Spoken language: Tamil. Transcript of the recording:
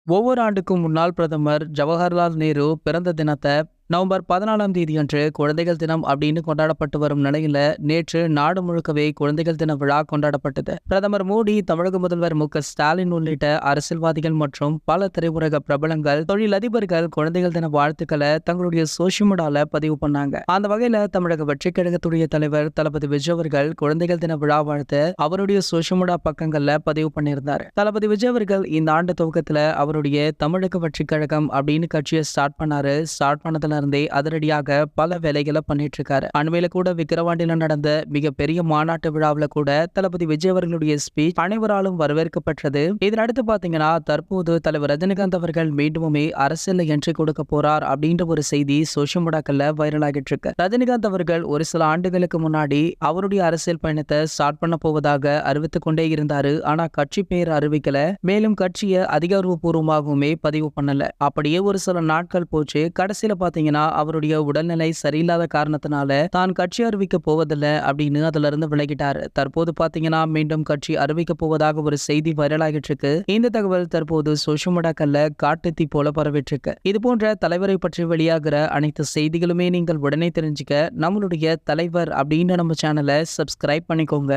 ஒவ்வொரு ஆண்டுக்கும் முன்னாள் பிரதமர் ஜவஹர்லால் நேரு பிறந்த தினத்தை நவம்பர் 14ஆம் தேதி அன்று குழந்தைகள் தினம் அப்படின்னு கொண்டாடப்பட்டு வரும் நிலையில நேற்று நாடு முழுக்கவே குழந்தைகள் தின விழா கொண்டாடப்பட்டது. பிரதமர் மோடி, தமிழக முதல்வர் மு.க. ஸ்டாலின் உள்ளிட்ட அரசியல்வாதிகள் மற்றும் பல திரையுலக பிரபலங்கள், தொழிலதிபர்கள் குழந்தைகள் தின வாழ்த்துக்களை தங்களுடைய சோஷியல் மீடியால பதிவு பண்ணாங்க. அந்த வகையில தமிழக வெற்றிக் கழகத்துடைய தலைவர் தளபதி விஜய் அவர்கள் குழந்தைகள் தின விழா வாழ்த்து அவருடைய சோஷியல் மீடியா பக்கங்கள்ல பதிவு பண்ணியிருந்தாரு. தளபதி விஜய் அவர்கள் இந்த ஆண்டு துவக்கத்துல அவருடைய தமிழக வெற்றிக் கழகம் அப்படின்னு கட்சியை ஸ்டார்ட் பண்ணாரு. ஸ்டார்ட் பண்ணதுல இருந்தே அதிரடியாக பல வேலைகளை பண்ணிட்டு இருக்காரு. அண்மையில கூட விக்கிரவாண்டியில நடந்த மிகப்பெரிய மாநாட்டு விழாவில் கூட தளபதி விஜய் அவர்களுடைய ஸ்பீச் அனைவராலும் வரவேற்கப்பட்டது. இதனடுத்து பாத்தீங்கன்னா தற்போது தலைவர் ரஜினிகாந்த் அவர்கள் மீண்டுமே அரசியல் என்ட்ரி கொடுக்க போறார் அப்படின்ற ஒரு செய்தி சோஷியல் மீடியாக்கள்ல வைரல் ஆகிட்டு இருக்கு. ரஜினிகாந்த் அவர்கள் ஒரு சில ஆண்டுகளுக்கு முன்னாடி அவருடைய அரசியல் பயணத்தை ஸ்டார்ட் பண்ண போவதாக அறிவித்துக் கொண்டே இருந்தாரு. ஆனா கட்சி பெயர் அறிவிக்கல, மேலும் கட்சியை அதிகாரப்பூர்வமாகவுமே பதிவு பண்ணல. அப்படியே ஒரு சில நாட்கள் போச்சு. கடைசியில பாத்தீங்கன்னா அவருடைய உடல்நிலை சரியில்லாத காரணத்தினால தான் கட்சி அறிவிக்க போவதில்லை அப்படின்னு அதுல இருந்து விலகிட்டாரு. தற்போது பாத்தீங்கன்னா மீண்டும் கட்சி அறிவிக்க போவதாக ஒரு செய்தி வைரல் ஆகிட்டு இருக்கு. இந்த தகவல் தற்போது சோஷியல் மீடியாக்கள்ல காட்டுத்தீ போல பரவிட்டு இருக்கு. இது போன்ற தலைவரை பற்றி வெளியாகிற அனைத்து செய்திகளுமே நீங்கள் உடனே தெரிஞ்சுக்க நம்மளுடைய தலைவர் அப்படின்னு நம்ம சேனலை சப்ஸ்கிரைப் பண்ணிக்கோங்க.